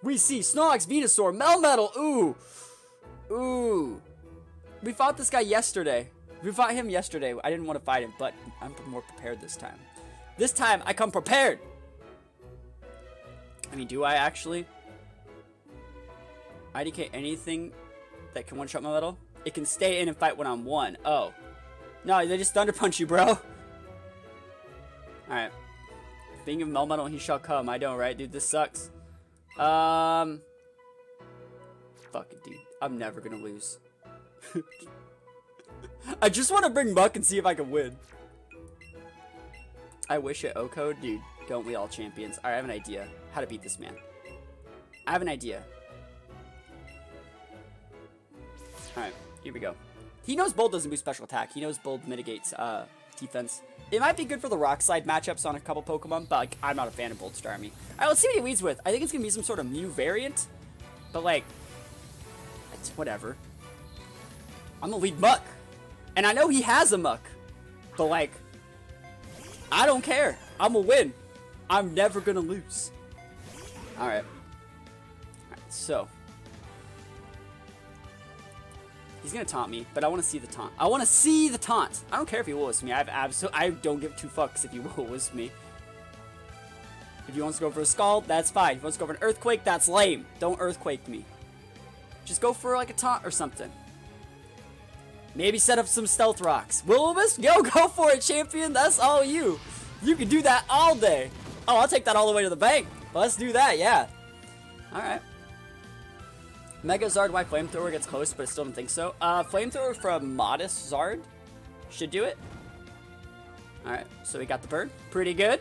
We see Snorlax, Venusaur, Melmetal. Ooh. Ooh. We fought this guy yesterday. We fought him yesterday. I didn't want to fight him, but I'm more prepared this time. This time, I come prepared. I mean, do I actually? IDK anything that can one-shot Melmetal? It can stay in and fight one-on-one. Oh. No, they just Thunder Punch you, bro. Alright. Being of Melmetal, he shall come. I know, right? Dude, this sucks. Fuck it, dude. I'm never gonna lose. I just want to bring Muck and see if I can win. I wish it O-code. Dude, don't we all champions? Alright, I have an idea. How to beat this man. I have an idea. Alright, here we go. He knows Bold doesn't boost special attack. He knows Bold mitigates defense. It might be good for the Rock Slide matchups on a couple Pokemon, but like, I'm not a fan of Bold Starmie. Alright, let's see what he leads with. I think it's going to be some sort of Mew variant. But like, it's whatever. I'm going to lead Muck. And I know he has a Muck. But like, I don't care. I'm going to win. I'm never going to lose. Alright. Alright, so. He's going to taunt me, but I want to see the taunt. I want to see the taunt. I don't care if he will-wisp me. I don't give two fucks if he will-wisp me. If he wants to go for a Scald, that's fine. If he wants to go for an Earthquake, that's lame. Don't Earthquake me. Just go for like a taunt or something. Maybe set up some Stealth Rocks. Will-o-wisp? Yo, go for it, champion. That's all you. You can do that all day. Oh, I'll take that all the way to the bank. Let's do that, yeah. Alright. Mega Zard, why Flamethrower gets close, but I still don't think so. Flamethrower from Modest Zard should do it. Alright, so we got the bird. Pretty good.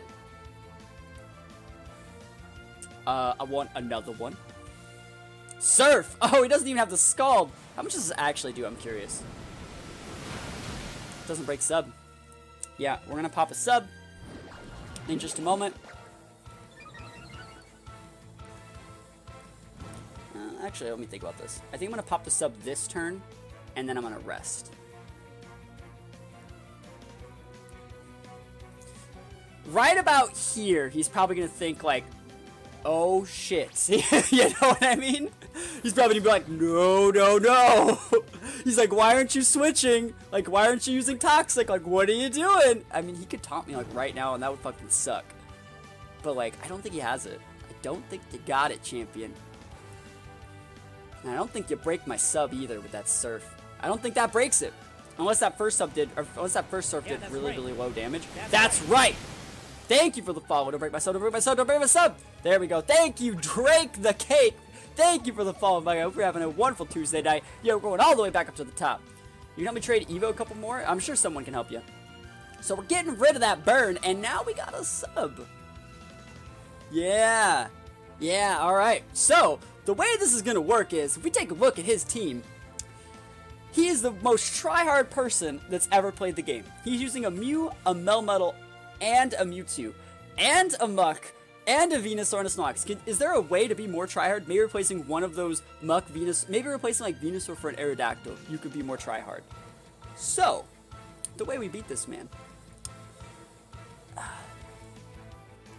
I want another one. Surf! Oh, he doesn't even have the Scald. How much does this actually do? I'm curious. Doesn't break sub. Yeah, we're gonna pop a sub in just a moment. Actually, let me think about this. I think I'm gonna pop the sub this turn, and then I'm gonna rest. Right about here, he's probably gonna think like, oh shit. You know what I mean? He's probably gonna be like, no, no, no. He's like, why aren't you switching? Like, why aren't you using Toxic? Like, what are you doing? I mean, he could taunt me like right now, and that would fucking suck. But like, I don't think he has it. I don't think you got it, champion. And I don't think you break my sub either with that Surf. I don't think that breaks it. Unless that first sub did, or unless that first Surf did really, really low damage. That's right! Thank you for the follow. Don't break my sub, don't break my sub, don't break my sub! There we go. Thank you, Drake the Cake! Thank you for the follow. I hope you're having a wonderful Tuesday night. Yeah, we're going all the way back up to the top. You can help me trade Evo a couple more? I'm sure someone can help you. So we're getting rid of that burn, and now we got a sub. Yeah. Yeah, alright. So, the way this is going to work is, if we take a look at his team, he is the most try-hard person that's ever played the game. He's using a Mew, a Melmetal, and a Mewtwo, and a Muck, and a Venusaur and a Snorlax. Is there a way to be more try-hard? Maybe replacing one of those Muck, Venus, maybe replacing like Venusaur for an Aerodactyl. You could be more try-hard. So, the way we beat this man.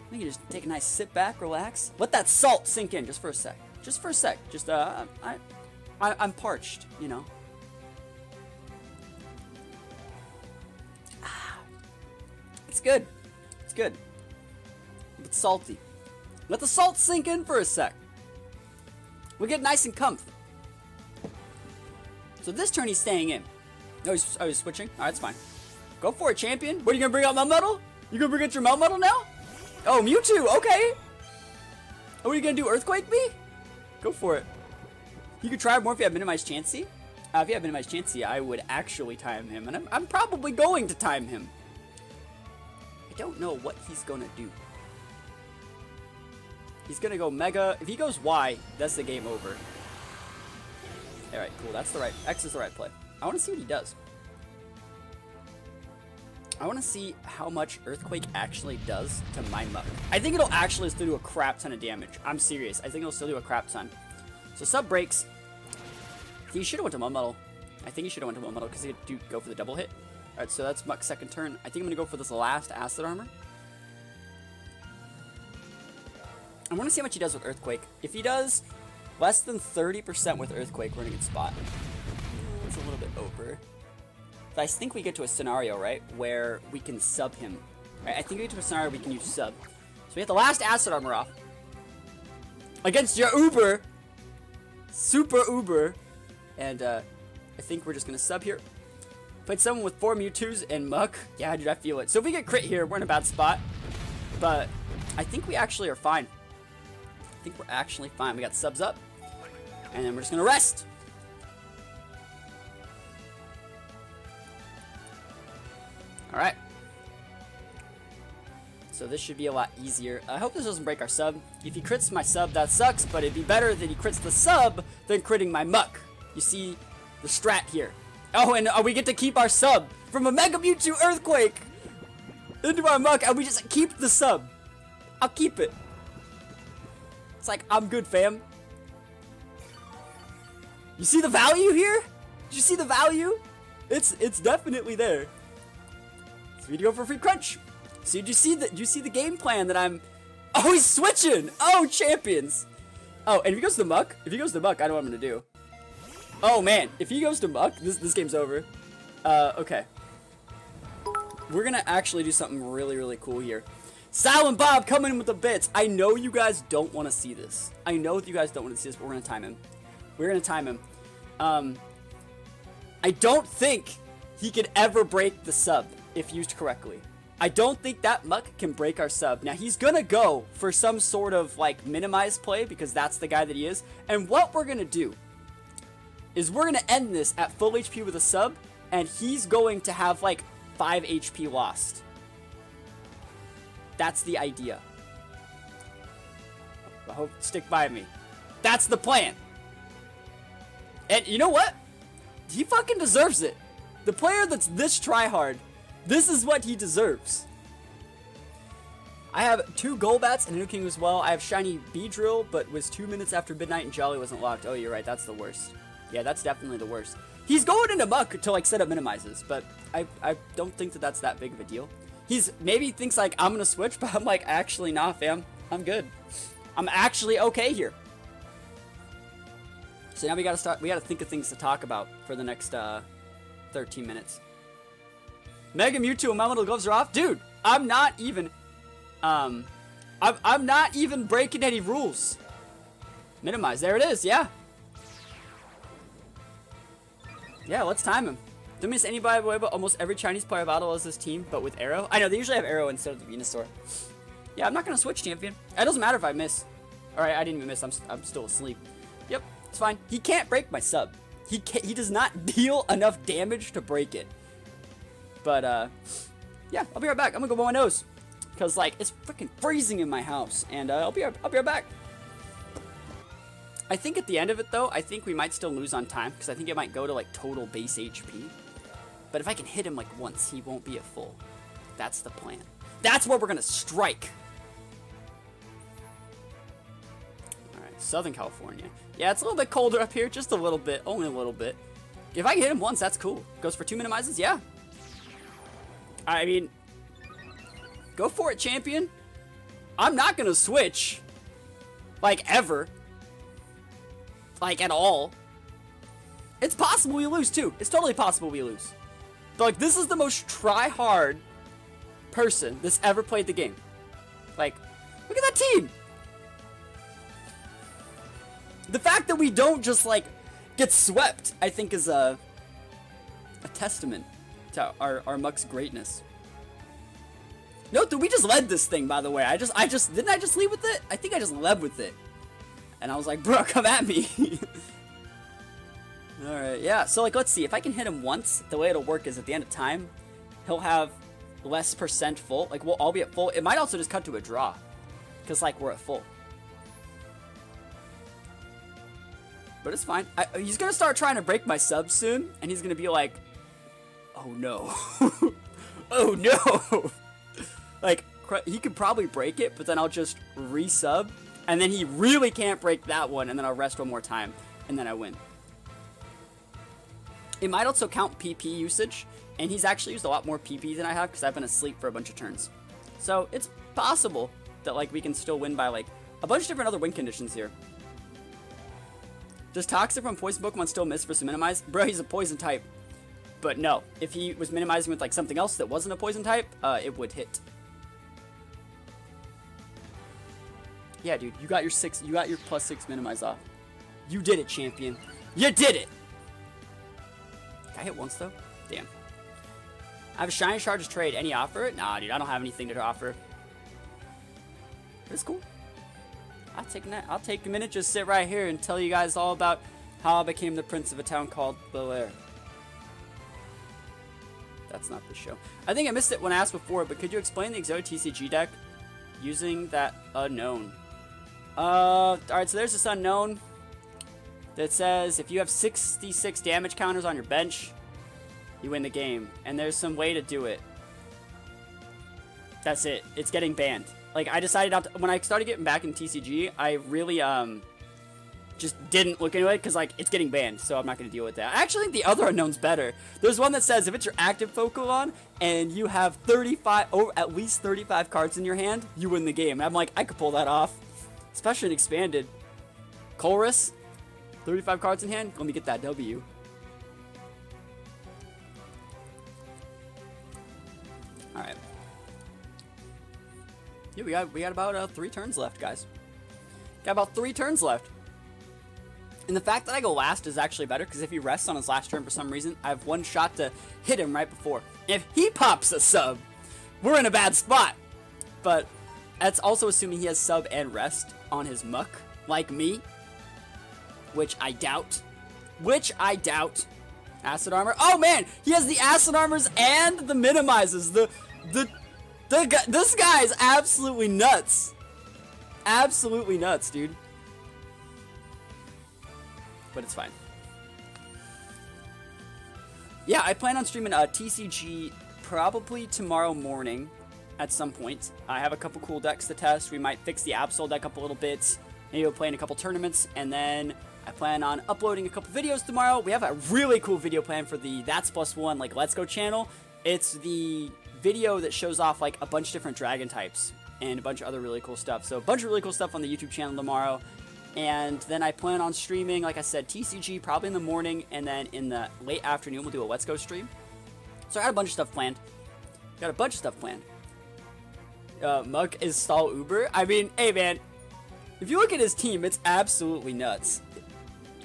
We can just take a nice sit back, relax. Let that salt sink in just for a sec. Just for a sec. Just, I'm parched, you know. It's good. It's good. It's salty. Let the salt sink in for a sec. We get nice and comfy. So this turn he's staying in. No, he's switching. Alright, it's fine. Go for it, champion. What, are you gonna bring out Melmetal? You gonna bring out your Melmetal now? Oh, Mewtwo, okay. Oh, what are you gonna do, Earthquake me? Go for it. You could try more if you have minimized Chansey. If you have minimized Chansey, I would actually time him, and I'm probably going to time him. I don't know what he's gonna do. He's gonna go Mega. If he goes Y, that's the game over. Alright, cool, that's the right, X is the right play. I wanna see what he does. I want to see how much Earthquake actually does to my Muck. I think it'll actually still do a crap ton of damage. I'm serious. I think it'll still do a crap ton. So sub breaks. He should have went to Melmetal. I think he should have went to Melmetal because he could go for the double hit. Alright, so that's Muck's second turn. I think I'm going to go for this last Acid Armor. I want to see how much he does with Earthquake. If he does less than 30% with Earthquake, we're in a good spot. It's a little bit over. But I think we get to a scenario, right, where we can sub him. Right? I think we get to a scenario where we can use sub. So we have the last Acid Armor off. Against your Uber. Super Uber. And I think we're just going to sub here. Played someone with 4 Mewtwo's and Muck. Yeah, dude, I feel it. So if we get crit here, we're in a bad spot. But I think we actually are fine. I think we're actually fine. We got subs up. And then we're just going to rest. Alright. So this should be a lot easier. I hope this doesn't break our sub. If he crits my sub, that sucks. But it'd be better that he crits the sub than critting my Muck. You see the strat here. Oh, and we get to keep our sub from a Mega Mewtwo Earthquake into our Muck, and we just keep the sub. I'll keep it. It's like, I'm good, fam. You see the value here? Did you see the value? It's definitely there. So we go for a free crunch. So did you see the game plan that I'm... Oh, he's switching! Oh, champions! Oh, and if he goes to Muck, I know what I'm gonna do. Oh man, if he goes to Muck, this game's over. Okay. We're gonna actually do something really, really cool here. Silent Bob coming in with the bits. I know you guys don't want to see this. I know that you guys don't want to see this, but we're gonna time him. We're gonna time him. I don't think he could ever break the sub if used correctly. I don't think that Muck can break our sub. Now he's gonna go for some sort of like minimized play because that's the guy that he is. And what we're gonna do is we're going to end this at full HP with a sub, and he's going to have, like, 5 HP lost. That's the idea. I hope stick by me. That's the plan. And you know what? He fucking deserves it. The player that's this tryhard, this is what he deserves. I have 2 Golbats and a New King as well. I have Shiny Beedrill, but was 2 minutes after midnight and Jolly wasn't locked. Oh, you're right. That's the worst. Yeah, that's definitely the worst. He's going into Muck to, like, set up minimizes, but I don't think that that's that big of a deal. Maybe thinks, like, I'm gonna switch, but I'm like, actually, nah, fam. I'm good. I'm actually okay here. So now we gotta think of things to talk about for the next, 13 minutes. Mega Mewtwo and my little gloves are off? Dude, I'm not even, I'm not even breaking any rules. Minimize, there it is, yeah. Yeah, let's time him. Don't miss anybody, but almost every Chinese player battle is this team, but with Arrow. I know, they usually have Arrow instead of the Venusaur. Yeah, I'm not going to switch champion. It doesn't matter if I miss. Alright, I didn't even miss. I'm still asleep. Yep, it's fine. He can't break my sub. He does not deal enough damage to break it. But, yeah, I'll be right back. I'm going to go blow my nose. Because, like, it's freaking freezing in my house. And I'll be right back. I think at the end of it, though, I think we might still lose on time, because I think it might go to, like, total base HP. But if I can hit him, like, once, he won't be at full. That's the plan. That's where we're going to strike. Alright, Southern California. Yeah, it's a little bit colder up here, just a little bit, only a little bit. If I can hit him once, that's cool. Goes for 2 minimizes, yeah. I mean, go for it, champion. I'm not going to switch, like, ever. Like, at all. It's possible we lose, too. It's totally possible we lose. But, like, this is the most try-hard person that's ever played the game. Like, look at that team! The fact that we don't just, like, get swept, I think is a testament to our Muck's greatness. Note that we just led this thing, by the way. Didn't I just lead with it? I think I just led with it. And I was like, bro, come at me. Alright, yeah. So, like, let's see. If I can hit him once, the way it'll work is at the end of time, he'll have less % full. Like, we'll all be at full. It might also just cut to a draw. Because, like, we're at full. But it's fine. He's going to start trying to break my sub soon. And he's going to be like, oh, no. Oh, no. Like, he could probably break it, but then I'll just resub. And then he really can't break that one, and then I'll rest one more time, and then I win. It might also count PP usage, and he's actually used a lot more PP than I have, because I've been asleep for a bunch of turns. So, it's possible that, like, we can still win by, like, a bunch of different other win conditions here. Does Toxic from Poison Pokemon still miss versus Minimize? Bro, he's a Poison type. But no, if he was minimizing with like something else that wasn't a Poison type, it would hit. Yeah, dude, you got your +6 minimize off. You did it, champion. You did it! Can I hit once, though? Damn. I have a Shiny Charges trade. Any offer? Nah, dude, I don't have anything to offer. It's cool. I'll take that. I'll take a minute, just sit right here and tell you guys all about how I became the prince of a town called Bel Air. That's not the show. I think I missed it when I asked before, but could you explain the Exotic TCG deck using that unknown? Alright, so there's this unknown that says if you have 66 damage counters on your bench, you win the game. And there's some way to do it. That's it. It's getting banned. Like, I decided not to, when I started getting back in TCG, I really, just didn't look into it, because, like, it's getting banned, so I'm not going to deal with that. I actually think the other unknown's better. There's one that says if it's your active Pokemon, and you have at least 35 cards in your hand, you win the game. And I'm like, I could pull that off. Especially in Expanded. Colress, 35 cards in hand, let me get that W. Alright. Yeah, we got about 3 turns left, guys. Got about 3 turns left. And the fact that I go last is actually better, because if he rests on his last turn for some reason, I have one shot to hit him right before. If he pops a sub, we're in a bad spot. But that's also assuming he has sub and rest on his muck, like me. Which I doubt. Acid armor. Oh man, he has the acid armors and the minimizes. This guy is absolutely nuts. Absolutely nuts, dude. But it's fine. Yeah, I plan on streaming TCG probably tomorrow morning at some point. I have a couple cool decks to test. We might fix the Absol deck up a little bit. Maybe we'll play in a couple tournaments. And then I plan on uploading a couple videos tomorrow. We have a really cool video plan for the THATSAplusONE, like, Let's Go channel. It's the video that shows off, like, a bunch of different dragon types and a bunch of other really cool stuff. So a bunch of really cool stuff on the YouTube channel tomorrow. And then I plan on streaming, like I said, TCG probably in the morning, and then in the late afternoon we'll do a Let's Go stream. So I got a bunch of stuff planned. Mug is stall Uber. I mean, hey man, if you look at his team, it's absolutely nuts.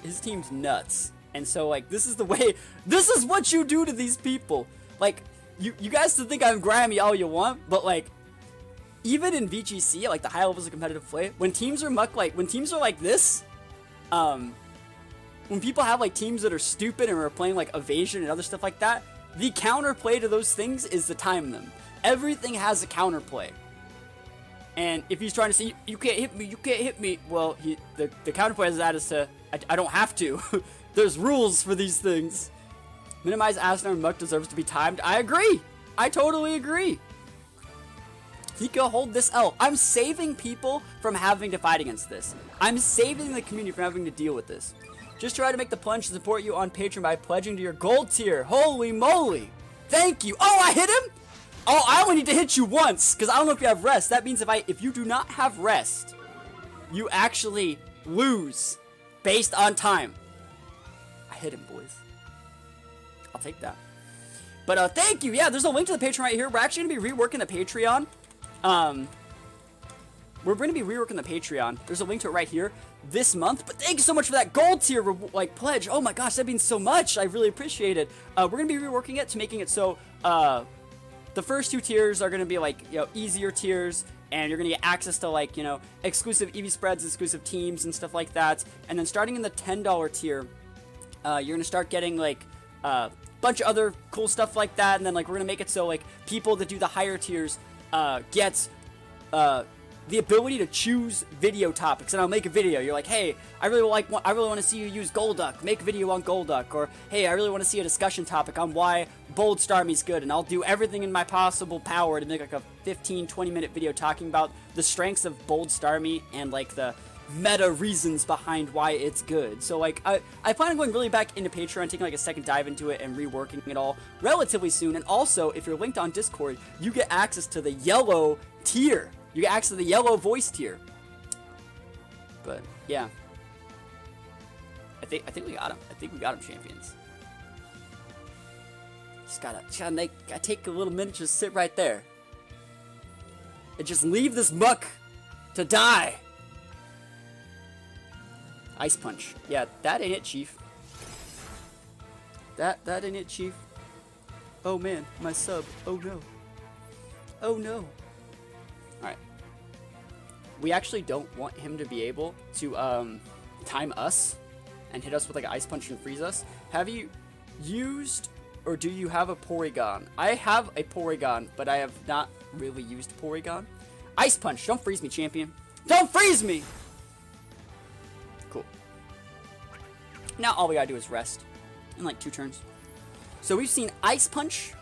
His team's nuts. And so, like, this is the way, this is what you do to these people. Like, you guys can think I'm grimy all you want, but, like, even in VGC, like the high levels of competitive play, when teams are when teams are like this, when people have like teams that are stupid and are playing like evasion and other stuff like that, the counterplay to those things is to time them. Everything has a counterplay. And if he's trying to say, you can't hit me, well, the counterplay to that is to, I don't have to. There's rules for these things. Minimize Asner and Muck deserves to be timed. I agree. I totally agree. He can hold this L. I'm saving people from having to fight against this. I'm saving the community from having to deal with this. Just try to make the plunge to support you on Patreon by pledging to your gold tier. Holy moly. Thank you. Oh, I hit him? Oh, I only need to hit you once, because I don't know if you have rest. That means if you do not have rest, you actually lose based on time. I hit him, boys. I'll take that. But thank you. Yeah, there's a link to the Patreon right here. We're actually going to be reworking the Patreon. We're going to be reworking the Patreon. There's a link to it right here this month. But thank you so much for that gold tier pledge. Oh my gosh, that means so much. I really appreciate it. We're going to be reworking it to making it so the first 2 tiers are going to be like, you know, easier tiers, and you're going to get access to, like, you know, exclusive Eevee spreads, exclusive teams and stuff like that. And then starting in the $10 tier, you're going to start getting like bunch of other cool stuff like that. And then, like, we're going to make it so, like, people that do the higher tiers gets the ability to choose video topics. And I'll make a video. You're like, hey, I really want to see you use Golduck. Make a video on Golduck. Or, hey, I really want to see a discussion topic on why Bold Starmie's good. And I'll do everything in my possible power to make like a 15-20 minute video talking about the strengths of Bold Starmie and like the meta reasons behind why it's good. So, like, I plan on going really back into Patreon, taking like a second dive into it and reworking it all relatively soon. And also, if you're linked on Discord, you get access to the yellow tier. You get access to the yellow voice tier. But yeah, I think we got him. I think we got him, champions. Just gotta take a little minute, just sit right there, and just leave this muck to die. Ice punch. Yeah, that ain't it, Chief. That ain't it, Chief. Oh man, my sub. Oh no. Oh no. Alright. We actually don't want him to be able to time us and hit us with like an ice punch and freeze us. Have you used, or do you have a Porygon? I have a Porygon, but I have not really used Porygon. Ice punch. Don't freeze me, champion. Don't freeze me! Cool. Now all we gotta do is rest in like 2 turns. So we've seen Ice Punch,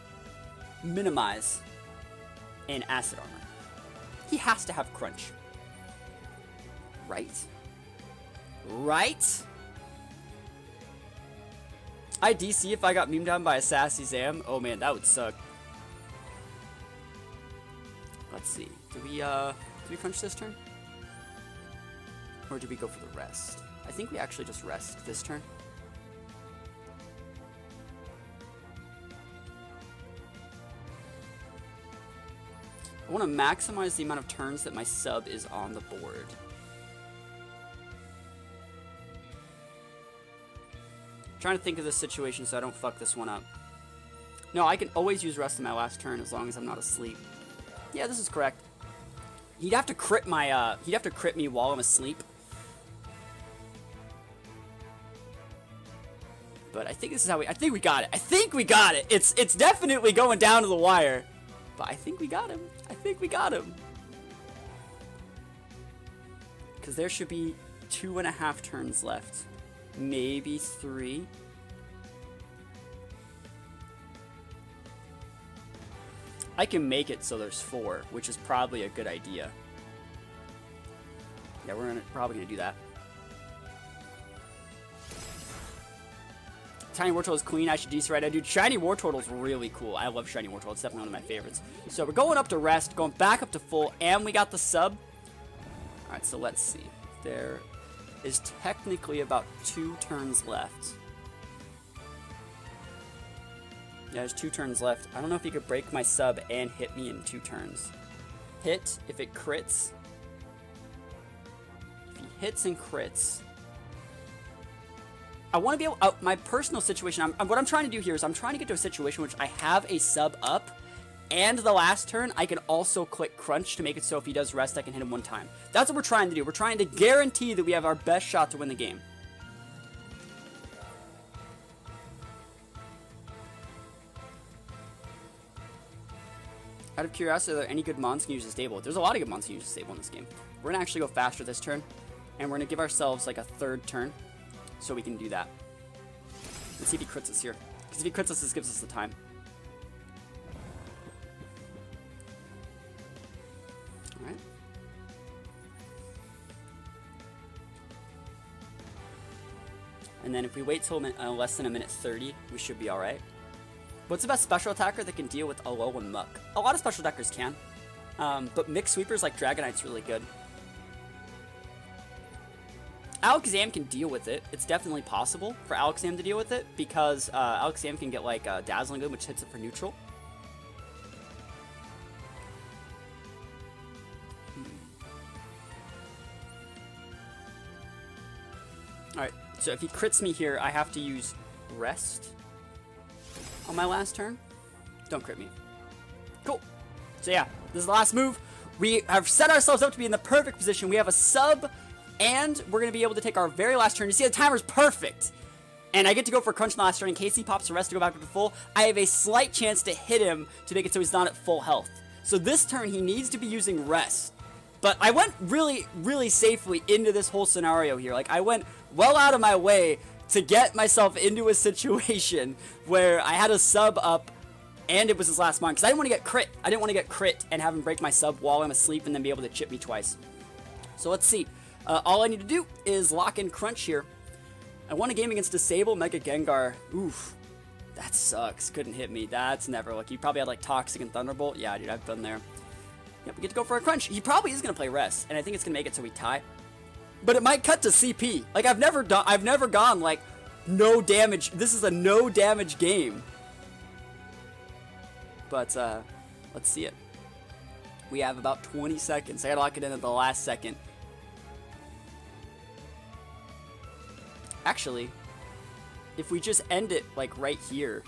Minimize, and Acid Armor. He has to have Crunch. Right? Right? I DC if I got memed down by a Sassy Zam. Oh man, that would suck. Let's see. Do we Crunch this turn? Or do we go for the rest? I think we actually just rest this turn. I want to maximize the amount of turns that my sub is on the board. I'm trying to think of this situation so I don't fuck this one up. No, I can always use rest in my last turn as long as I'm not asleep. Yeah, this is correct. He'd have to crit my he'd have to crit me while I'm asleep. But I think this is how I think we got it. I think we got it. It's definitely going down to the wire. But I think we got him. I think we got him. Because there should be 2.5 turns left. Maybe 3. I can make it so there's 4, which is probably a good idea. Yeah, we're probably going to do that. Tiny Wartortle is clean. I should DC right. I do. Shiny Wartortle is really cool. I love Shiny Wartortle. It's definitely one of my favorites. So we're going up to rest, going back up to full, and we got the sub. Alright, so let's see. There is technically about 2 turns left. Yeah, there's 2 turns left. I don't know if he could break my sub and hit me in 2 turns. Hit if it crits. If he hits and crits, I want to be able, my personal situation, what I'm trying to do here is I'm trying to get to a situation which I have a sub up, and the last turn, I can also click Crunch to make it so if he does rest, I can hit him 1 time. That's what we're trying to do. We're trying to guarantee that we have our best shot to win the game. Out of curiosity, are there any good mons can use Disable? There's a lot of good mons can use Disable in this game. We're going to actually go faster this turn, and we're going to give ourselves like a 3rd turn. So we can do that. Let's see if he crits us here. Because if he crits us, this gives us the time. Alright. And then if we wait till less than 1:30, we should be alright. What's the best special attacker that can deal with Alolan and Muck? A lot of special attackers can. But mixed sweepers like Dragonite's really good. Alakazam can deal with it. It's definitely possible for Alakazam to deal with it because Alakazam can get like Dazzling Gleam, which hits it for neutral. Alright, so if he crits me here, I have to use Rest on my last turn. Don't crit me. Cool. So yeah, this is the last move. We have set ourselves up to be in the perfect position. We have a sub, and we're going to be able to take our very last turn. You see, the timer's perfect. And I get to go for a crunch in the last turn. In case he pops the rest to go back up to full, I have a slight chance to hit him to make it so he's not at full health. So this turn, he needs to be using rest. But I went really, really safely into this whole scenario here. Like, I went well out of my way to get myself into a situation where I had a sub up and it was his last mon. Because I didn't want to get crit. I didn't want to get crit and have him break my sub while I'm asleep and then be able to chip me twice. So let's see. All I need to do is lock in Crunch here. I won a game against Disable, Mega Gengar. Oof. That sucks. Couldn't hit me. That's never lucky. You probably had like Toxic and Thunderbolt. Yeah, dude, I've been there. Yep, we get to go for a Crunch. He probably is going to play Rest, and I think it's going to make it so we tie. but it might cut to CP. Like I've never gone like no damage. This is a no damage game. But let's see it. We have about 20 seconds. I gotta lock it in at the last second. Actually, if we just end it like right here,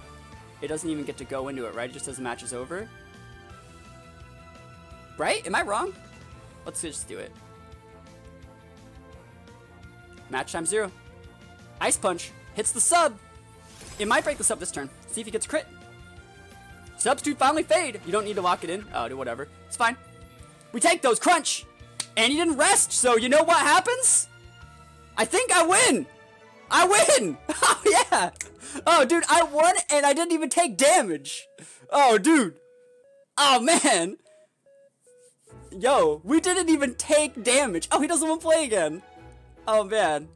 it doesn't even get to go into it, right? It just says the match is over. Right? Am I wrong? Let's just do it. Match time 0. Ice Punch hits the sub. It might break the sub this turn. See if he gets crit. Substitute finally fade. You don't need to lock it in. Oh, do whatever. It's fine. We take those. Crunch. And he didn't rest. So you know what happens? I think I win. I win. Oh, yeah. Oh, dude, I won and I didn't even take damage. Oh, dude. Oh, man. Yo, we didn't even take damage. Oh, he doesn't want to play again. Oh, man.